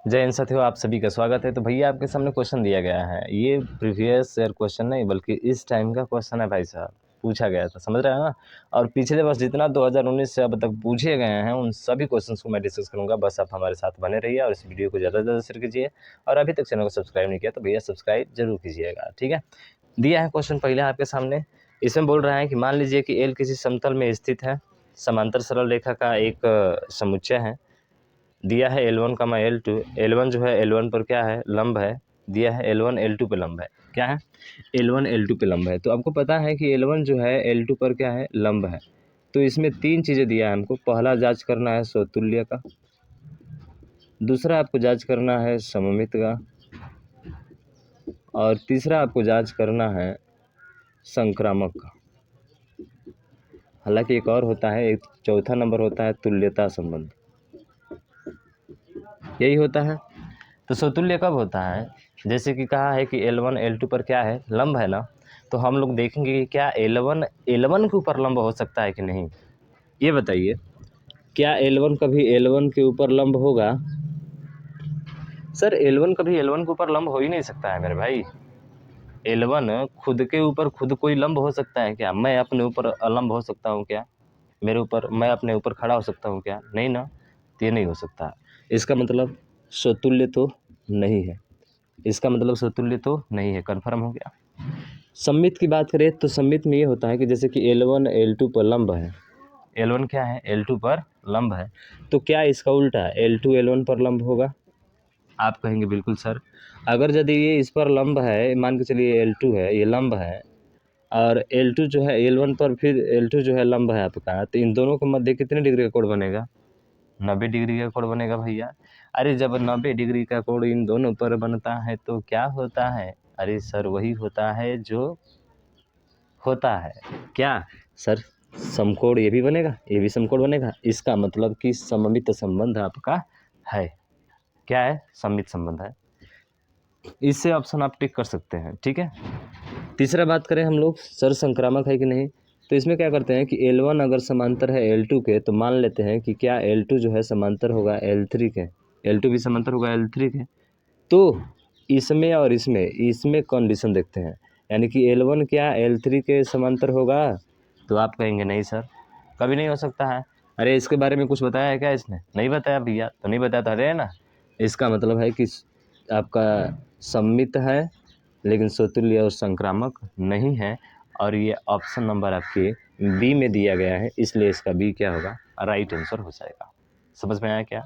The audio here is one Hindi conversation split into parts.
जय हिंद साथियों, आप सभी का स्वागत है। तो भैया आपके सामने क्वेश्चन दिया गया है। ये प्रीवियस ईयर क्वेश्चन नहीं बल्कि इस टाइम का क्वेश्चन है भाई साहब, पूछा गया था, समझ रहे हैं ना। और पिछले वर्ष जितना 2019 से अब तक पूछे गए हैं उन सभी क्वेश्चंस को मैं डिस्कस करूंगा। बस आप हमारे साथ बने रहिए और इस वीडियो को ज़्यादा से ज़्यादा शेयर कीजिए। और अभी तक चैनल को सब्सक्राइब नहीं किया तो भैया सब्सक्राइब जरूर कीजिएगा, ठीक है। दिया है क्वेश्चन पहले आपके सामने। इसमें बोल रहा है कि मान लीजिए कि एल किसी समतल में स्थित है, समांतर सरल रेखा का एक समुच्चय है। दिया है L1 कमा L2, L1 जो है L1 पर क्या है, लंब है। दिया है L1 L2 पे लंब है। क्या है, L1 L2 पे लंब है। तो आपको पता है कि L1 जो है L2 पर क्या है, लंब है। तो इसमें तीन चीज़ें दिया है हमको। पहला जांच करना है समतुल्य का, दूसरा आपको जांच करना है सममित का, और तीसरा आपको जांच करना है संक्रामक का। हालांकि एक और होता है, एक चौथा नंबर होता है तुल्यता संबंध, यही होता है। तो समतुल्य कब होता है, जैसे कि कहा है कि L1 L2 पर क्या है, लंब है ना। तो हम लोग देखेंगे कि क्या L1 के ऊपर लंब हो सकता है कि नहीं। ये बताइए, क्या L1 कभी L1 के ऊपर लंब होगा? सर L1 कभी L1 के ऊपर लंब हो ही नहीं सकता है मेरे भाई। L1 खुद के ऊपर खुद कोई लंब हो सकता है क्या? मैं अपने ऊपर अलंब हो सकता हूँ क्या? मेरे ऊपर, मैं अपने ऊपर खड़ा हो सकता हूँ क्या? नहीं ना, तो ये नहीं हो सकता। इसका मतलब समतुल्य तो नहीं है, इसका मतलब समतुल्य तो नहीं है। कन्फर्म हो गया। सममित की बात करें तो सममित में ये होता है कि जैसे कि L1 L2 पर लंब है, L1 क्या है, L2 पर लंब है। तो क्या इसका उल्टा L2 L1 पर लंब होगा? आप कहेंगे बिल्कुल सर। अगर यदि ये इस पर लंब है, मान के चलिए L2 है, ये लंब है, और L2 जो है L1 पर, फिर L2 जो है लंब है आपका, तो इन दोनों के मध्य कितने डिग्री का कोण बनेगा? 90 डिग्री का कोण बनेगा भैया। अरे जब 90 डिग्री का कोण इन दोनों पर बनता है तो क्या होता है? अरे सर वही होता है जो होता है क्या सर, समकोण ये भी बनेगा, ये भी समकोण बनेगा। इसका मतलब कि सममित संबंध आपका है। क्या है? सममित संबंध है। इससे ऑप्शन आप टिक कर सकते हैं, ठीक है। तीसरा बात करें हम लोग, सर संक्रामक है कि नहीं। तो इसमें क्या करते हैं कि L1 अगर समांतर है L2 के, तो मान लेते हैं कि क्या L2 जो है समांतर होगा L3 के, L2 भी समांतर होगा L3 के। तो इसमें और इसमें कंडीशन देखते हैं, यानी कि L1 क्या L3 के समांतर होगा? तो आप कहेंगे नहीं सर, कभी नहीं हो सकता है। अरे इसके बारे में कुछ बताया है क्या इसने? नहीं बताया भैया। तो नहीं बताया तो हटे ना। इसका मतलब है कि आपका सममित है लेकिन समतुल्य और संक्रामक नहीं है। और ये ऑप्शन नंबर आपके बी में दिया गया है, इसलिए इसका बी क्या होगा, राइट आंसर हो जाएगा। समझ में आया क्या?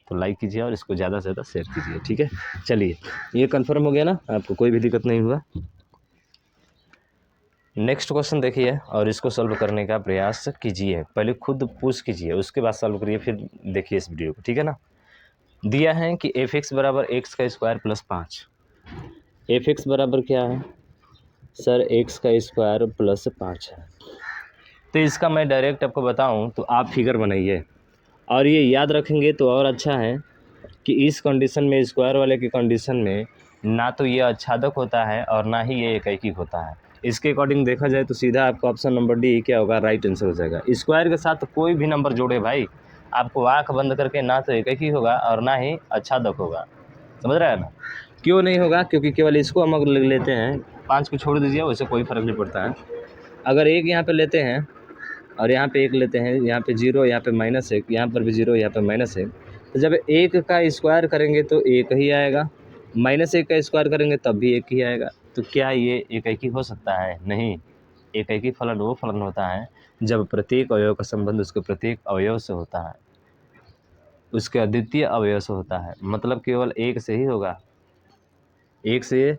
तो लाइक कीजिए और इसको ज़्यादा से ज़्यादा शेयर कीजिए, ठीक है। चलिए, ये कंफर्म हो गया ना, आपको कोई भी दिक्कत नहीं हुआ। नेक्स्ट क्वेश्चन देखिए और इसको सॉल्व करने का प्रयास कीजिए। पहले खुद पूछ कीजिए, उसके बाद सॉल्व करिए, फिर देखिए इस वीडियो को, ठीक है ना। दिया है कि f(x) बराबर x का स्क्वायर प्लस 5। f(x) बराबर क्या है सर, x का स्क्वायर प्लस 5 है। तो इसका मैं डायरेक्ट आपको बताऊं तो आप फिगर बनाइए, और ये याद रखेंगे तो और अच्छा है कि इस कंडीशन में, स्क्वायर वाले की कंडीशन में, ना तो ये आच्छादक होता है और ना ही ये एकैकी होता है। इसके अकॉर्डिंग देखा जाए तो सीधा आपका ऑप्शन नंबर डी क्या होगा, राइट आंसर हो जाएगा। स्क्वायर के साथ कोई भी नंबर जोड़े भाई, आपको आंख बंद करके ना तो एकैकी होगा और ना ही आच्छादक होगा। समझ रहे हैं ना। क्यों नहीं होगा? क्योंकि केवल इसको हम अगर लेते हैं, 5 को छोड़ दीजिए, वैसे कोई फ़र्क नहीं पड़ता है। अगर एक यहाँ पे लेते हैं और यहाँ पे एक लेते हैं, यहाँ पे 0, यहाँ पे -1, यहाँ पर भी 0, यहाँ पे -1, तो जब एक का स्क्वायर करेंगे तो एक ही आएगा, -1 का स्क्वायर करेंगे तब भी एक ही आएगा। तो क्या ये एकैकी हो सकता है? नहीं। एकैकी फलन वो फलन होता है जब प्रत्येक अवयव का संबंध उसके प्रत्येक अवयव से होता है, उसके अद्वितीय अवयव से होता है। मतलब केवल एक से ही होगा, एक से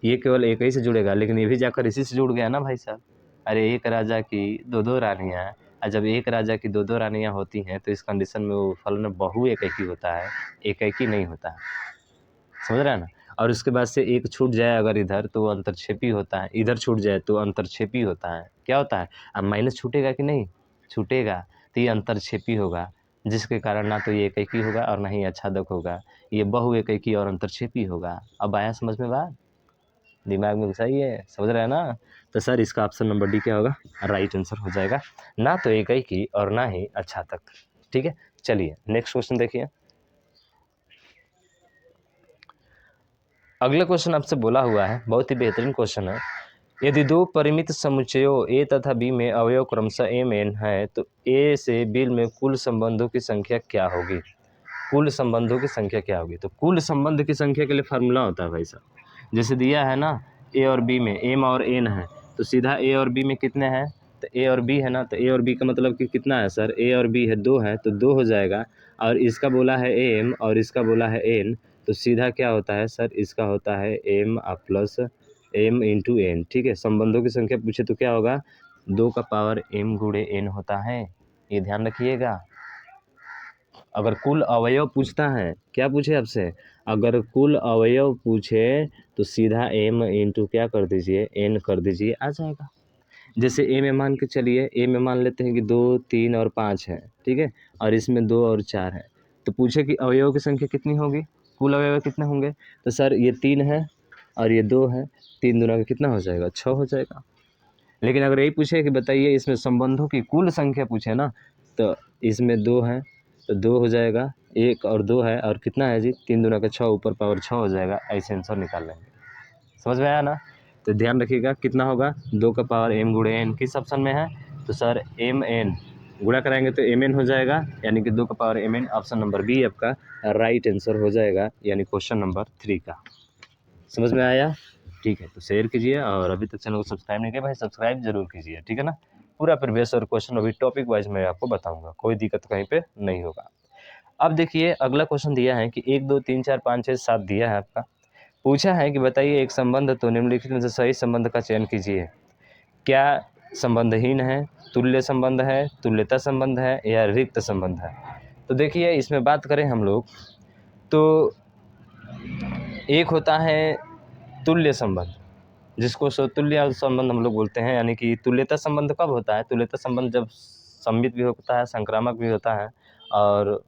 ये केवल एक ही से जुड़ेगा, लेकिन ये भी जाकर इसी से जुड़ गया ना भाई साहब। अरे एक राजा की दो दो रानियाँ, और जब एक राजा की दो दो रानियाँ होती हैं तो इस कंडीशन में वो फलन बहु एकैकी होता है, एकैकी नहीं होता है। समझ रहे हैं ना। और उसके बाद से एक छूट जाए अगर इधर तो वो अंतरक्षेपी होता है, इधर छूट जाए तो अंतरक्षेपी होता है। क्या होता है? अब माइनस छूटेगा कि नहीं? छूटेगा, तो ये अंतरक्षेपी होगा, जिसके कारण ना तो ये एकैकी होगा और ना ही आच्छादक होगा। ये बहु एकैकी और अंतरक्षेपी होगा। अब आया समझ में बात? दिमाग में घुसाइए, समझ रहे हैं ना। तो सर इसका ऑप्शन नंबर डी क्या होगा, राइट आंसर हो जाएगा। ना तो एकैकी और ना ही आच्छादक, ठीक है। चलिए नेक्स्ट क्वेश्चन देखिए। अगला क्वेश्चन आपसे बोला हुआ है, बहुत ही बेहतरीन क्वेश्चन है। यदि दो परिमित समुच्चयों ए तथा बी में अवयव क्रमशः एम एन है तो ए से बी में कुल संबंधों की संख्या क्या होगी? कुल संबंधों की संख्या क्या होगी? तो कुल संबंध की संख्या के लिए फार्मूला होता है भाई साहब, जैसे दिया है ना ए और बी में एम और एन है, तो सीधा ए और बी में कितने हैं, तो ए और बी है ना, तो ए और बी का मतलब कि कितना है सर, ए और बी है 2 है तो 2 हो जाएगा, और इसका बोला है एम और इसका बोला है एन, तो सीधा क्या होता है सर, इसका होता है M plus M into N. ठीक है, संबंधों की संख्या पूछे तो क्या होगा, 2 का पावर एम गुणे एन होता है, ये ध्यान रखिएगा। अगर कुल अवयव पूछता है, क्या पूछे आपसे, अगर कुल अवयव पूछे तो सीधा एम इंटू क्या कर दीजिए, एन कर दीजिए, आ जाएगा। जैसे ए में मान के चलिए, ए में मान लेते हैं कि 2, 3 और 5 है, ठीक है, और इसमें 2 और 4 है, तो पूछे कि अवयव की संख्या कितनी होगी, कुल अवयव कितने होंगे, तो सर ये 3 है और ये 2 है, 3 दूना का कितना हो जाएगा, 6 हो जाएगा। लेकिन अगर यही पूछे कि बताइए इसमें संबंधों की कुल संख्या पूछे ना, तो इसमें 2 है तो 2 हो जाएगा, 1 और 2 है और कितना है जी, 3 दूना का 6, ऊपर पावर 6 हो जाएगा, ऐसे आंसर निकाल लेंगे। समझ में आया ना? तो ध्यान रखिएगा कितना होगा, 2 का पावर एम गुणे एन किस ऑप्शन में है, तो सर एम एन गुणा कराएंगे तो एम एन हो जाएगा, यानी कि 2 का power M N, option number B आपका राइट आंसर हो जाएगा, यानी क्वेश्चन नंबर 3 का। समझ में आया? ठीक है, तो शेयर कीजिए, और अभी तक चैनल को सब्सक्राइब नहीं किया भाई सब्सक्राइब जरूर कीजिए, ठीक है ना। पूरा प्रीवियस और क्वेश्चन अभी टॉपिक वाइज मैं आपको बताऊंगा, कोई दिक्कत कहीं पे नहीं होगा। अब देखिए अगला क्वेश्चन दिया है कि 1 2 3 4 5 6 7 दिया है आपका, पूछा है कि बताइए एक संबंध तो निम्नलिखित में से सही संबंध का चयन कीजिए। क्या संबंधहीन है, तुल्य संबंध है, तुल्यता संबंध है, या रिक्त संबंध है? तो देखिए इसमें बात करें हम लोग तो एक होता है तुल्य संबंध, जिसको स्वतुल्य संबंध हम लोग बोलते हैं, यानी कि तुल्यता संबंध कब होता है, तुल्यता संबंध जब सममित भी होता है, संक्रामक भी होता है, और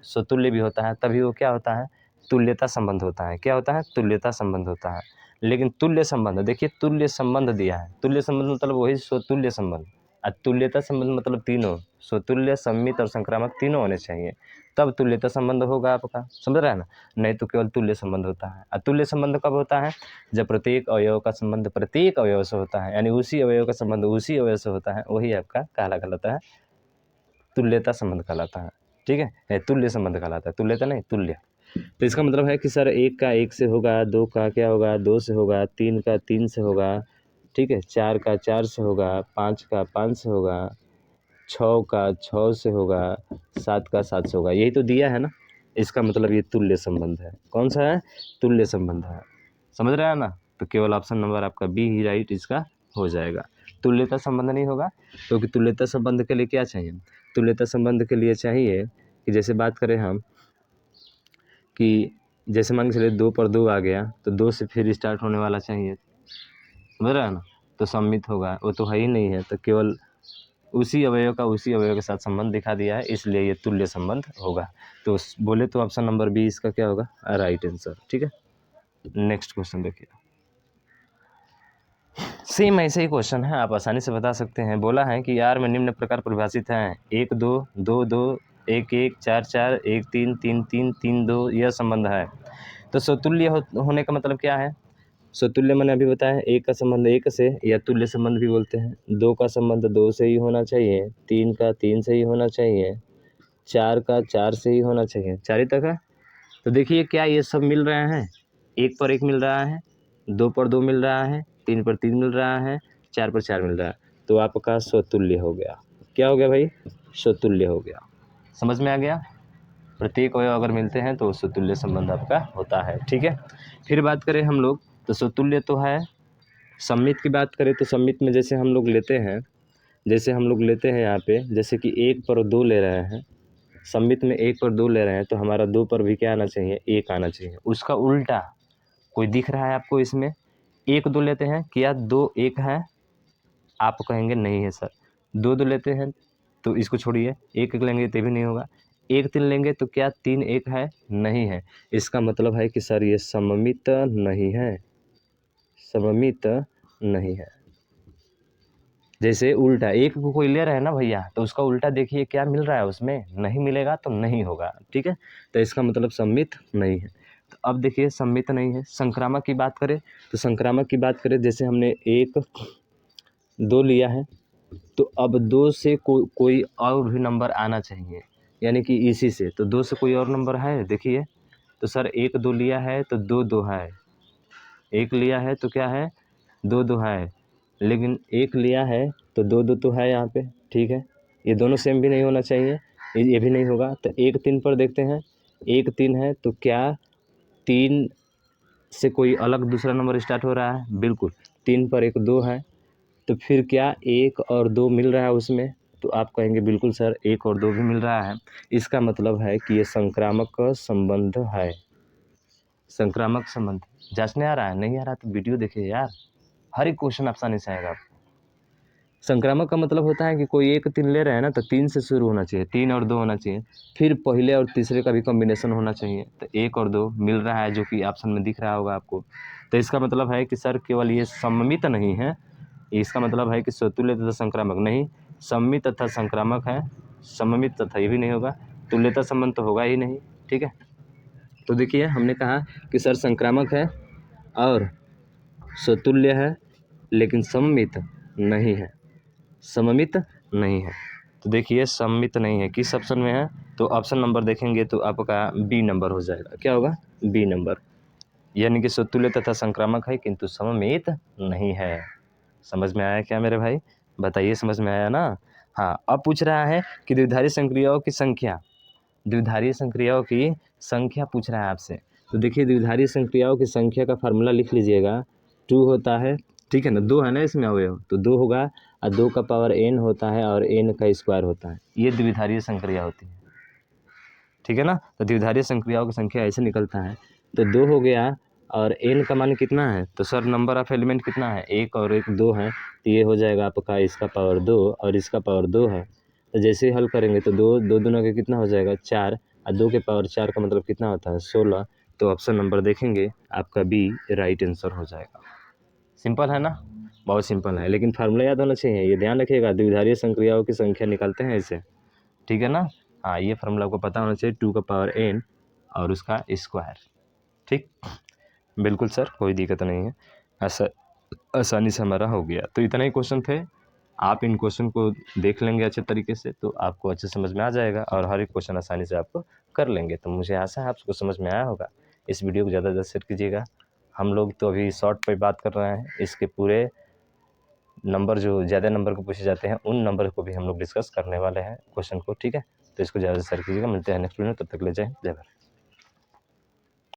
स्वतुल्य भी होता है, तभी वो क्या होता है, तुल्यता संबंध होता है। क्या होता है, तुल्यता संबंध होता है। लेकिन तुल्य संबंध, देखिए तुल्य संबंध दिया है, तुल्य संबंध मतलब वही स्वतुल्य संबंध, और तुल्यता संबंध मतलब तीनों, स्वतुल्य, सम्मित और संक्रामक तीनों होने चाहिए, तब तुल्यता संबंध होगा आपका, समझ रहा है ना, नहीं तो केवल तुल्य संबंध होता है। अतुल्य संबंध कब होता है, जब प्रत्येक अवयव का संबंध प्रत्येक अवयव से होता है, यानी उसी अवयव का संबंध उसी अवयव से होता है, वही आपका कहलाता है तुल्यता संबंध कहलाता है। ठीक है, तुल्य संबंध कहलाता है, तुल्यता नहीं, तुल्य। तो इसका मतलब है कि सर 1 का 1 से होगा, 2 का क्या होगा, 2 से होगा, 3 का 3 से होगा, ठीक है, 4 का 4 से होगा, 5 का 5 से होगा, 6 का 6 से होगा, 7 का 7 से होगा, यही तो दिया है ना। इसका मतलब ये तुल्य संबंध है। कौन सा है, तुल्य संबंध है। समझ रहे हैं ना, तो केवल ऑप्शन नंबर आपका बी ही राइट इसका हो जाएगा। तुल्यता संबंध नहीं होगा, क्योंकि तुल्यता संबंध के लिए क्या चाहिए, तुल्यता संबंध के लिए चाहिए कि जैसे बात करें हम कि जैसे मान के चलिए 2 पर 2 आ गया, तो 2 से फिर स्टार्ट होने वाला चाहिए, समझ रहे हैं ना, तो सम्मित होगा, वो तो है ही नहीं है, तो केवल उसी अवयव का उसी अवयव के साथ संबंध दिखा दिया है, इसलिए ये तुल्य संबंध होगा। तो बोले तो ऑप्शन नंबर बी इसका क्या होगा, राइट आंसर। ठीक है, नेक्स्ट क्वेश्चन देखिए, सेम ऐसे ही क्वेश्चन है, आप आसानी से बता सकते हैं। बोला है कि आर में निम्न प्रकार परिभाषित हैं 1 2 2 2 1 1 4 4 1 3 3 3 3 2 यह संबंध है। तो स्वतुल्य होने का मतलब क्या है, स्वतुल्य मैंने अभी बताया, 1 का संबंध 1 से या तुल्य संबंध भी बोलते हैं, 2 का संबंध 2 से ही होना चाहिए, 3 का 3 से ही होना चाहिए, 4 का 4 से ही होना चाहिए, 4 ही तक है। तो देखिए क्या ये सब मिल रहे हैं, 1 पर 1 मिल रहा है, 2 पर 2 मिल रहा है, 3 पर 3 मिल रहा है, 4 पर 4 मिल रहा है, तो आपका स्वतुल्य हो गया। क्या हो गया भाई, स्वतुल्य हो गया। समझ में आ गया, प्रत्येक अवयव अगर मिलते हैं तो स्वतुल्य संबंध आपका होता है। ठीक है, फिर बात करें हम लोग तो स्वतुल्य तो है। सम्मित की बात करें तो सम्मित में जैसे हम लोग लेते हैं, यहाँ पे जैसे कि 1 पर 2 ले रहे हैं, सम्मित में 1 पर 2 ले रहे हैं, तो हमारा 2 पर भी क्या आना चाहिए, 1 आना चाहिए। उसका उल्टा कोई दिख रहा है आपको इसमें, 1 2 लेते हैं, क्या 2 1 है, आप कहेंगे नहीं है सर। 2 2 लेते हैं तो इसको छोड़िए, 1 1 लेंगे तो भी नहीं होगा, 1 3 लेंगे तो क्या 3 1 है, नहीं है। इसका मतलब है कि सर ये सममित नहीं है, सममित नहीं है। जैसे उल्टा 1 को कोई ले रहा है ना भैया, तो उसका उल्टा देखिए क्या मिल रहा है उसमें, नहीं मिलेगा तो नहीं होगा। ठीक है, तो इसका मतलब सममित नहीं है। तो अब देखिए सममित नहीं है। संक्रामक की बात करें तो संक्रामक की बात करें, जैसे हमने 1 2 लिया है, तो अब 2 से कोई और भी नंबर आना चाहिए, यानी कि इसी से। तो 2 से कोई और नंबर है देखिए, तो सर 1 2 लिया है तो 2 2 है, 1 लिया है तो क्या है 2 2 है, लेकिन 1 लिया है तो 2 2 तो है यहाँ पे, ठीक है। ये दोनों सेम भी नहीं होना चाहिए, ये भी नहीं होगा। तो 1 3 पर देखते हैं, 1 3 है तो क्या 3 से कोई अलग दूसरा नंबर स्टार्ट हो रहा है? बिल्कुल। 3 पर एक 2 है, तो फिर क्या 1 और 2 मिल रहा है उसमें? तो आप कहेंगे बिल्कुल सर 1 और 2 भी मिल रहा है। इसका मतलब है कि ये संक्रामक संबंध है। संक्रामक संबंध जांचने आ रहा है? नहीं आ रहा तो वीडियो देखिए यार, हर एक क्वेश्चन आसानी से आएगा आपको। संक्रामक का मतलब होता है कि कोई 1 3 ले रहे हैं ना, तो 3 से शुरू होना चाहिए, 3 और 2 होना चाहिए, फिर पहले और तीसरे का भी कॉम्बिनेशन होना चाहिए। तो 1 और 2 मिल रहा है, जो कि ऑप्शन में दिख रहा होगा आपको। तो इसका मतलब है कि सर केवल ये सममित नहीं है, इसका मतलब है कि स्वतुल्य तथा संक्रामक नहीं, सममित तथा संक्रामक है, सममित तथा ये भी नहीं होगा, तुल्यता संबंध तो होगा ही नहीं, ठीक है। तो देखिए हमने कहा कि सर संक्रामक है और स्वतुल्य है, लेकिन सममित नहीं है, सममित नहीं है। तो देखिए सममित नहीं है, किस ऑप्शन में है? तो ऑप्शन नंबर देखेंगे तो आपका बी नंबर हो जाएगा। क्या होगा? बी नंबर, यानी कि स्वतुल्य तथा संक्रामक है किंतु सममित नहीं है। समझ में आया क्या मेरे भाई? बताइए, समझ में आया ना? हाँ, अब पूछ रहा है कि द्विधारी संक्रियाओं की संख्या, द्विधारी संक्रियाओं की संख्या पूछ रहा है आपसे। तो देखिए द्विधारी संक्रियाओं की संख्या का फार्मूला लिख लीजिएगा। 2 होता है, ठीक है ना, 2 है ना इसमें अवयव, तो 2 होगा और 2 का पावर n होता है और n का स्क्वायर होता है। ये द्विधारी संक्रिया होती है, ठीक है ना। तो द्विधारी संक्रियाओं की संख्या ऐसे निकलता है। तो 2 हो गया और n का मान कितना है? तो सर नंबर ऑफ एलिमेंट कितना है? 1 और 1 2 है, तो ये हो जाएगा आपका इसका पावर 2 और इसका पावर 2 है। तो जैसे ही हल करेंगे तो 2 2 दूना का कितना हो जाएगा? 4, और 2 के पावर 4 का मतलब कितना होता है? 16। तो ऑप्शन नंबर देखेंगे आपका बी राइट आंसर हो जाएगा। सिंपल है ना? बहुत सिंपल है, लेकिन फार्मूला याद होना चाहिए, ये ध्यान रखिएगा। द्विधारीय संक्रियाओं की संख्या निकालते हैं ऐसे, ठीक है ना। हाँ, ये फार्मूला आपको पता होना चाहिए, 2 का पावर n और उसका स्क्वायर, ठीक। बिल्कुल सर, कोई दिक्कत नहीं है, ऐसा आसानी से हमारा हो गया। तो इतना ही क्वेश्चन थे, आप इन क्वेश्चन को देख लेंगे अच्छे तरीके से तो आपको अच्छे समझ में आ जाएगा और हर एक क्वेश्चन आसानी से आप कर लेंगे। तो मुझे आशा है आपको समझ में आया होगा। इस वीडियो को ज़्यादा से ज़्यादा शेयर कीजिएगा। हम लोग तो अभी शॉर्ट पे बात कर रहे हैं, इसके पूरे नंबर जो ज़्यादा नंबर को पूछे जाते हैं उन नंबर को भी हम लोग डिस्कस करने वाले हैं क्वेश्चन को, ठीक है। तो इसको ज़्यादा से शेयर कीजिएगा। मिलते हैं नेक्स्ट वीडियो में, तब तक ले जाए, जय भारत।